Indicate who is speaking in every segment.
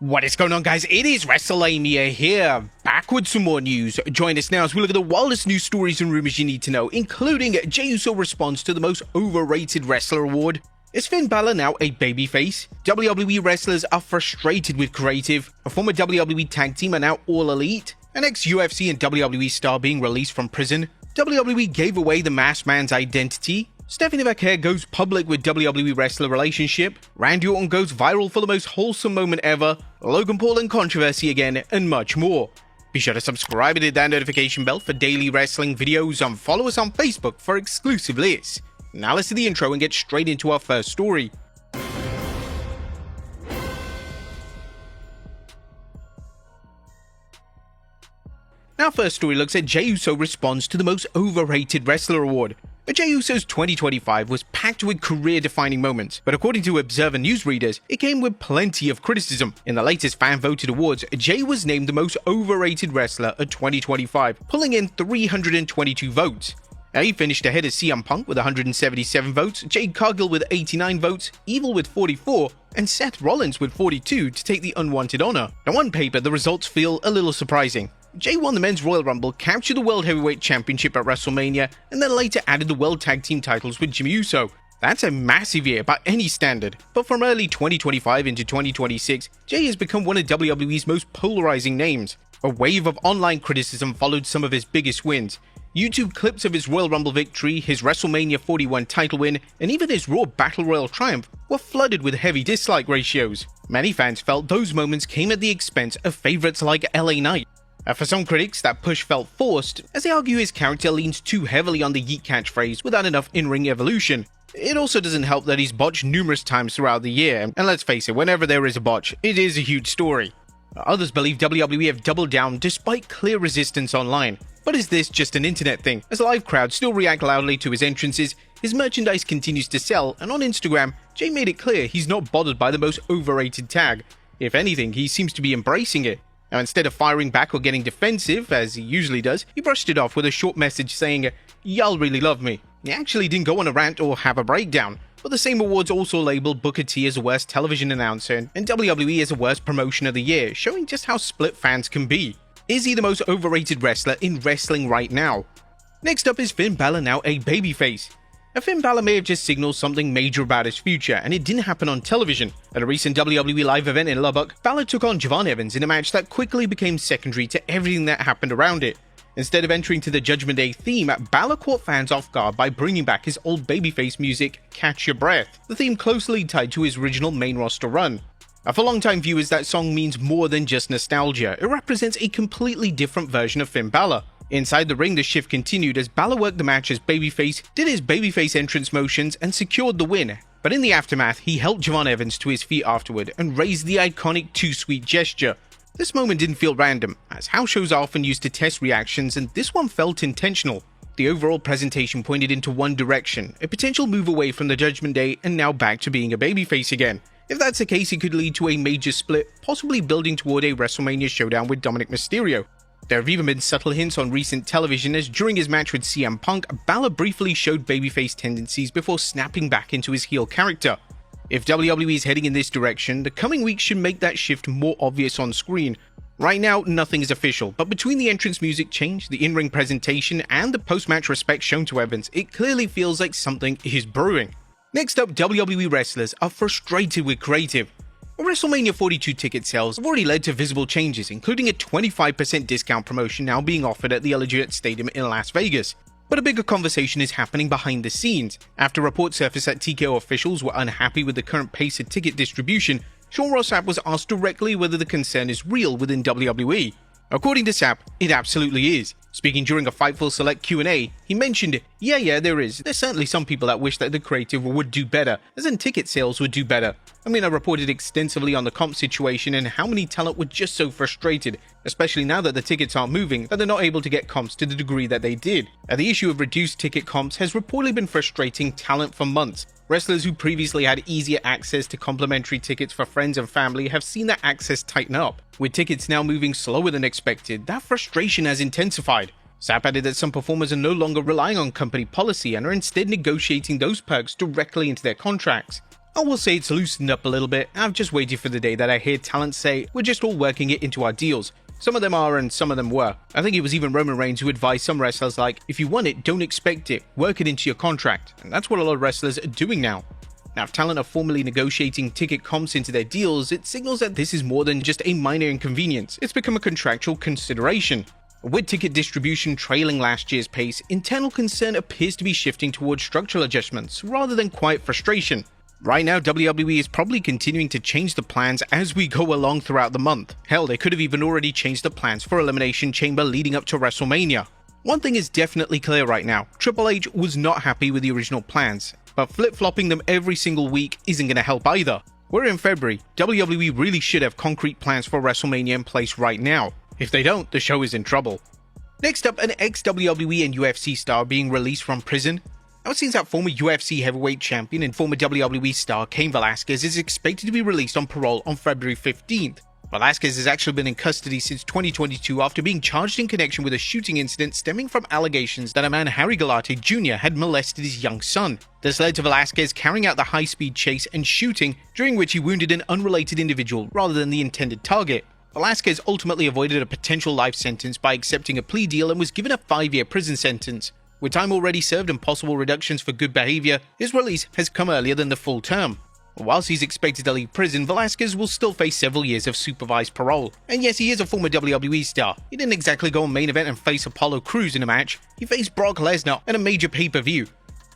Speaker 1: What is going on, guys? It is WrestleMania here, back with some more news. Join us now as we look at the wildest news stories and rumors you need to know, including Jey Uso response to the most overrated wrestler award. Is Finn Balor now a babyface? WWE wrestlers are frustrated with creative. A former WWE tag team are now all elite. An ex-UFC and WWE star being released from prison. WWE gave away the masked man's identity. Stephanie McMahon goes public with WWE wrestler relationship. Randy Orton goes viral for the most wholesome moment ever. Logan Paul and controversy again, and much more. Be sure to subscribe and hit that notification bell for daily wrestling videos, and follow us on Facebook for exclusive lists. Now let's do the intro and get straight into our first story. Our first story looks at Jey Uso responds to the most overrated wrestler award. But Jey Uso's 2025 was packed with career-defining moments, but according to Observer newsreaders, it came with plenty of criticism. In the latest fan-voted awards, Jey was named the most overrated wrestler of 2025, pulling in 322 votes. He finished ahead of CM Punk with 177 votes, Jade Cargill with 89 votes, Evil with 44, and Seth Rollins with 42 to take the unwanted honor. Now on paper, the results feel a little surprising. Jey won the Men's Royal Rumble, captured the World Heavyweight Championship at WrestleMania, and then later added the World Tag Team titles with Jey Uso. That's a massive year by any standard. But from early 2025 into 2026, Jey has become one of WWE's most polarizing names. A wave of online criticism followed some of his biggest wins. YouTube clips of his Royal Rumble victory, his WrestleMania 41 title win, and even his Raw Battle Royal triumph were flooded with heavy dislike ratios. Many fans felt those moments came at the expense of favorites like LA Knight. For some critics, that push felt forced, as they argue his character leans too heavily on the yeet catchphrase without enough in-ring evolution. It also doesn't help that he's botched numerous times throughout the year, and let's face it, whenever there is a botch, it is a huge story. Others believe WWE have doubled down despite clear resistance online. But is this just an internet thing? As live crowds still react loudly to his entrances, his merchandise continues to sell, and on Instagram, Jey made it clear he's not bothered by the most overrated tag. If anything, he seems to be embracing it. Now, instead of firing back or getting defensive, as he usually does, he brushed it off with a short message saying, "Y'all really love me." He actually didn't go on a rant or have a breakdown, but the same awards also labeled Booker T as the worst television announcer and WWE as the worst promotion of the year, showing just how split fans can be. Is he the most overrated wrestler in wrestling right now? Next up is Finn Balor now a babyface. Finn Balor may have just signaled something major about his future, and it didn't happen on television. At a recent WWE live event in Lubbock, Balor took on Javon Evans in a match that quickly became secondary to everything that happened around it. Instead of entering to the Judgment Day theme, Balor caught fans off guard by bringing back his old babyface music, Catch Your Breath, the theme closely tied to his original main roster run. For longtime viewers, that song means more than just nostalgia. It represents a completely different version of Finn Balor. Inside the ring, the shift continued as Balor worked the match as babyface, did his babyface entrance motions, and secured the win. But in the aftermath, he helped Javon Evans to his feet afterward and raised the iconic Too Sweet gesture. This moment didn't feel random, as house shows are often used to test reactions, and this one felt intentional. The overall presentation pointed into one direction, a potential move away from the Judgment Day and now back to being a babyface again. If that's the case, it could lead to a major split, possibly building toward a WrestleMania showdown with Dominic Mysterio. There have even been subtle hints on recent television as during his match with CM Punk, Balor briefly showed babyface tendencies before snapping back into his heel character. If WWE is heading in this direction, the coming weeks should make that shift more obvious on screen. Right now, nothing is official, but between the entrance music change, the in-ring presentation, and the post-match respect shown to Evans, it clearly feels like something is brewing. Next up, WWE wrestlers are frustrated with creative. WrestleMania 42 ticket sales have already led to visible changes, including a 25% discount promotion now being offered at the Allegiant Stadium in Las Vegas. But a bigger conversation is happening behind the scenes. After reports surfaced that TKO officials were unhappy with the current pace of ticket distribution, Sean Ross Sapp was asked directly whether the concern is real within WWE. According to Sapp, it absolutely is. Speaking during a Fightful Select Q&A, he mentioned, yeah, there is. There's certainly some people that wish that the creative would do better, as in ticket sales would do better. I reported extensively on the comp situation and how many talent were just so frustrated, especially now that the tickets aren't moving, that they're not able to get comps to the degree that they did. The issue of reduced ticket comps has reportedly been frustrating talent for months. Wrestlers who previously had easier access to complimentary tickets for friends and family have seen that access tighten up. With tickets now moving slower than expected, that frustration has intensified. Sapp added that some performers are no longer relying on company policy and are instead negotiating those perks directly into their contracts. I will say it's loosened up a little bit. I've just waited for the day that I hear talent say, we're just all working it into our deals. Some of them are and some of them were. I think it was even Roman Reigns who advised some wrestlers like, if you want it, don't expect it, work it into your contract. And that's what a lot of wrestlers are doing now. Now, if talent are formally negotiating ticket comps into their deals, it signals that this is more than just a minor inconvenience. It's become a contractual consideration. With ticket distribution trailing last year's pace, internal concern appears to be shifting towards structural adjustments rather than quiet frustration. Right now, WWE is probably continuing to change the plans as we go along throughout the month. Hell, they could have even already changed the plans for Elimination Chamber leading up to WrestleMania. One thing is definitely clear right now, Triple H was not happy with the original plans, but flip-flopping them every single week isn't going to help either. We're in February, WWE really should have concrete plans for WrestleMania in place right now. If they don't, the show is in trouble. Next up, an ex-WWE and UFC star being released from prison. Now it seems that former UFC heavyweight champion and former WWE star Cain Velasquez is expected to be released on parole on February 15th. Velasquez has actually been in custody since 2022 after being charged in connection with a shooting incident stemming from allegations that a man Harry Galate Jr. had molested his young son. This led to Velasquez carrying out the high-speed chase and shooting, during which he wounded an unrelated individual rather than the intended target. Velasquez ultimately avoided a potential life sentence by accepting a plea deal and was given a 5-year prison sentence. With time already served and possible reductions for good behavior, his release has come earlier than the full term. Whilst he's expected to leave prison, Velasquez will still face several years of supervised parole. And yes, he is a former WWE star. He didn't exactly go on main event and face Apollo Crews in a match. He faced Brock Lesnar at a major pay-per-view.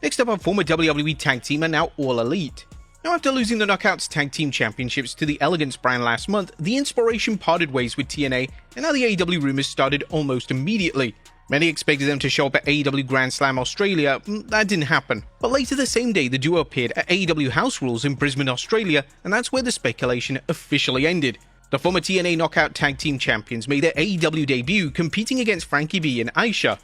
Speaker 1: Next up, our former WWE tag team are now All Elite. Now, after losing the Knockouts Tag Team Championships to the Elegance brand last month, the Inspiration parted ways with TNA, and now the AEW rumors started almost immediately. Many expected them to show up at AEW Grand Slam Australia. That didn't happen. But later the same day, the duo appeared at AEW House Rules in Brisbane, Australia, and that's where the speculation officially ended. The former TNA Knockout Tag Team Champions made their AEW debut competing against Frankie B and Aisha.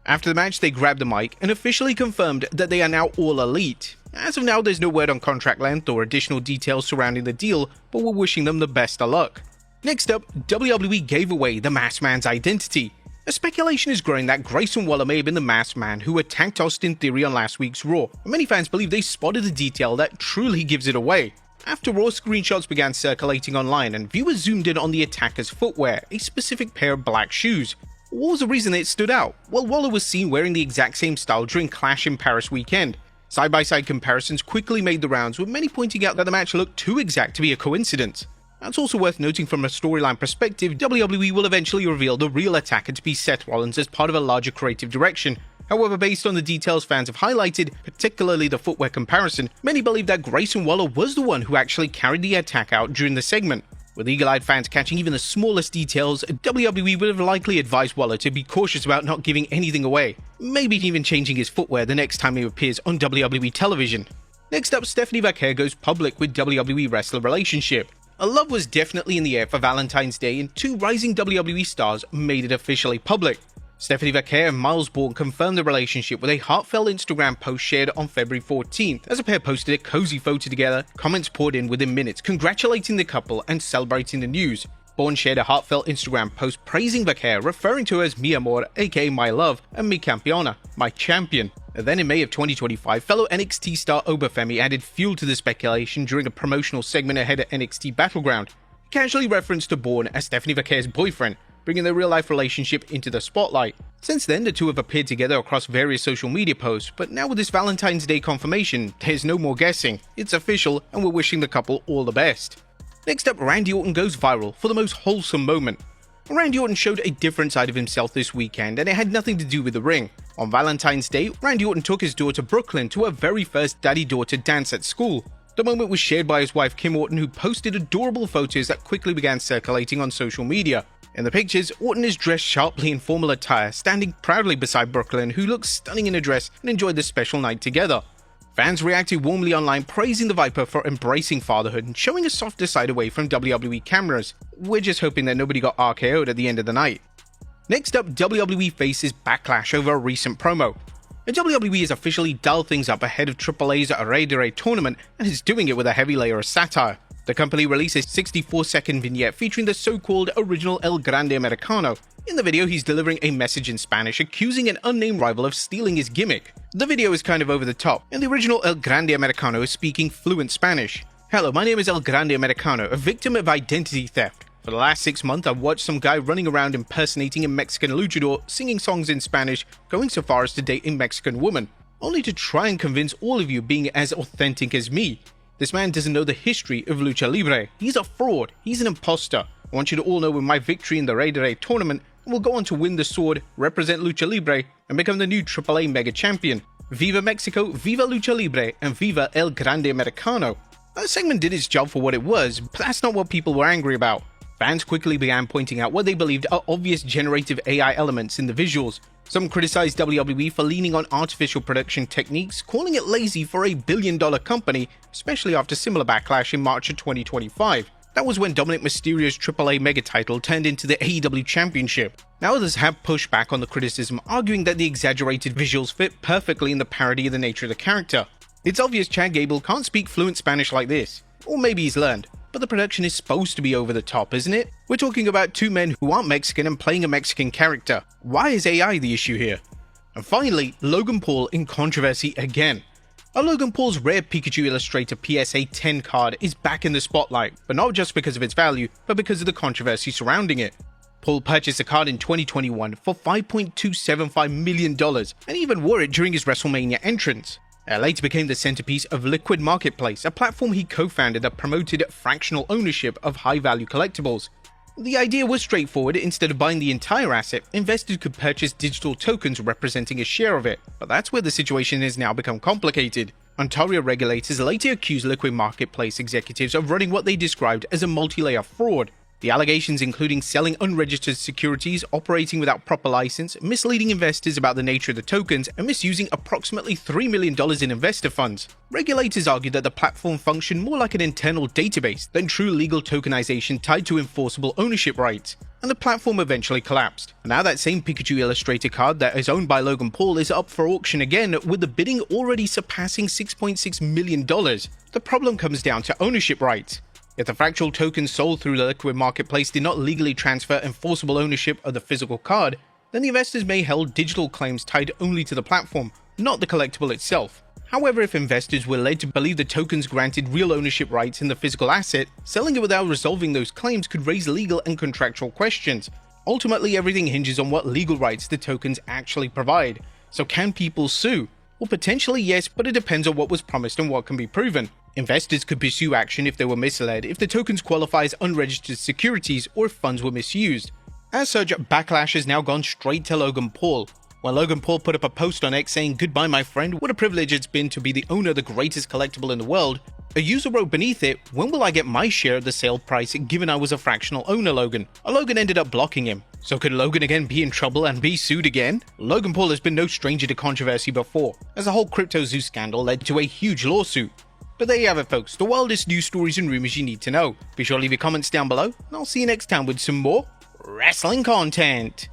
Speaker 1: After the match, they grabbed the mic and officially confirmed that they are now All Elite. As of now, there's no word on contract length or additional details surrounding the deal, but we're wishing them the best of luck. Next up, WWE gave away the Masked Man's identity. A speculation is growing that Grayson Waller may have been the masked man who attacked Austin Theory on last week's Raw. Many fans believe they spotted a detail that truly gives it away. After Raw, screenshots began circulating online and viewers zoomed in on the attacker's footwear, a specific pair of black shoes. What was the reason it stood out? Well, Waller was seen wearing the exact same style during Clash in Paris weekend. Side-by-side comparisons quickly made the rounds, with many pointing out that the match looked too exact to be a coincidence. That's also worth noting from a storyline perspective, WWE will eventually reveal the real attacker to be Seth Rollins as part of a larger creative direction. However, based on the details fans have highlighted, particularly the footwear comparison, many believe that Grayson Waller was the one who actually carried the attack out during the segment. With eagle-eyed fans catching even the smallest details, WWE would have likely advised Waller to be cautious about not giving anything away, maybe even changing his footwear the next time he appears on WWE television. Next up, Stephanie Vaquer goes public with WWE wrestler relationship. A love was definitely in the air for Valentine's Day, and two rising WWE stars made it officially public. Stephanie Vaquer and Miles Bourne confirmed the relationship with a heartfelt Instagram post shared on February 14th. As the pair posted a cozy photo together, comments poured in within minutes congratulating the couple and celebrating the news. Bourne shared a heartfelt Instagram post praising Vaquer, referring to her as Mi Amor, aka My Love, and Mi Campeona, my champion. Then in May of 2025, fellow NXT star Obafemi added fuel to the speculation during a promotional segment ahead of NXT Battleground. He casually referenced to Bourne as Stephanie Vaquer's boyfriend, bringing their real-life relationship into the spotlight. Since then, the two have appeared together across various social media posts, but now with this Valentine's Day confirmation, there's no more guessing. It's official, and we're wishing the couple all the best. Next up, Randy Orton goes viral for the most wholesome moment. Randy Orton showed a different side of himself this weekend, and it had nothing to do with the ring. On Valentine's Day, Randy Orton took his daughter Brooklyn to her very first daddy-daughter dance at school. The moment was shared by his wife Kim Orton, who posted adorable photos that quickly began circulating on social media. In the pictures, Orton is dressed sharply in formal attire, standing proudly beside Brooklyn, who looks stunning in a dress and enjoyed the special night together. Fans reacted warmly online, praising the Viper for embracing fatherhood and showing a softer side away from WWE cameras. We're just hoping that nobody got RKO'd at the end of the night. Next up, WWE faces backlash over a recent promo. The WWE has officially dulled things up ahead of AAA's OVERRATED tournament and is doing it with a heavy layer of satire. The company released a 64-second vignette featuring the so-called original El Grande Americano. In the video, he's delivering a message in Spanish accusing an unnamed rival of stealing his gimmick. The video is kind of over the top, and the original El Grande Americano is speaking fluent Spanish. Hello, my name is El Grande Americano, a victim of identity theft. For the last 6 months, I've watched some guy running around impersonating a Mexican luchador, singing songs in Spanish, going so far as to date a Mexican woman, only to try and convince all of you being as authentic as me. This man doesn't know the history of Lucha Libre. He's a fraud. He's an imposter. I want you to all know with my victory in the OVERRATED tournament, I will go on to win the sword, represent Lucha Libre, and become the new AAA Mega Champion. Viva Mexico, Viva Lucha Libre, and Viva El Grande Americano. That segment did its job for what it was, but that's not what people were angry about. Fans quickly began pointing out what they believed are obvious generative AI elements in the visuals. Some criticized WWE for leaning on artificial production techniques, calling it lazy for a billion-dollar company, especially after similar backlash in March of 2025. That was when Dominic Mysterio's AAA mega title turned into the AEW Championship. Now others have pushed back on the criticism, arguing that the exaggerated visuals fit perfectly in the parody of the nature of the character. It's obvious Chad Gable can't speak fluent Spanish like this. Or maybe he's learned. But the production is supposed to be over the top, isn't it? We're talking about two men who aren't Mexican and playing a Mexican character. Why is AI the issue here? And finally, Logan Paul in controversy again. Logan Paul's rare Pikachu Illustrator PSA 10 card is back in the spotlight, but not just because of its value, but because of the controversy surrounding it. Paul purchased the card in 2021 for $5.275 million and even wore it during his WrestleMania entrance. It later became the centerpiece of Liquid Marketplace, a platform he co-founded that promoted fractional ownership of high-value collectibles. The idea was straightforward. Instead of buying the entire asset, investors could purchase digital tokens representing a share of it, but that's where the situation has now become complicated. Ontario regulators later accused Liquid Marketplace executives of running what they described as a multi-layer fraud. The allegations including selling unregistered securities, operating without proper license, misleading investors about the nature of the tokens, and misusing approximately $3 million in investor funds. Regulators argued that the platform functioned more like an internal database than true legal tokenization tied to enforceable ownership rights, and the platform eventually collapsed. And now that same Pikachu Illustrator card that is owned by Logan Paul is up for auction again, with the bidding already surpassing $6.6 million. The problem comes down to ownership rights. If the fractional tokens sold through the Liquid Marketplace did not legally transfer enforceable ownership of the physical card, then the investors may hold digital claims tied only to the platform, not the collectible itself. However, if investors were led to believe the tokens granted real ownership rights in the physical asset, selling it without resolving those claims could raise legal and contractual questions. Ultimately, everything hinges on what legal rights the tokens actually provide. So can people sue? Well, potentially yes, but it depends on what was promised and what can be proven. Investors could pursue action if they were misled, if the tokens qualify as unregistered securities, or if funds were misused. As such, backlash has now gone straight to Logan Paul. When Logan Paul put up a post on X saying, "Goodbye my friend, what a privilege it's been to be the owner of the greatest collectible in the world," a user wrote beneath it, "When will I get my share of the sale price given I was a fractional owner, Logan?" Logan ended up blocking him. So could Logan again be in trouble and be sued again? Logan Paul has been no stranger to controversy before, as the whole Crypto Zoo scandal led to a huge lawsuit. But there you have it folks, the wildest news stories and rumors you need to know. Be sure to leave your comments down below, and I'll see you next time with some more wrestling content.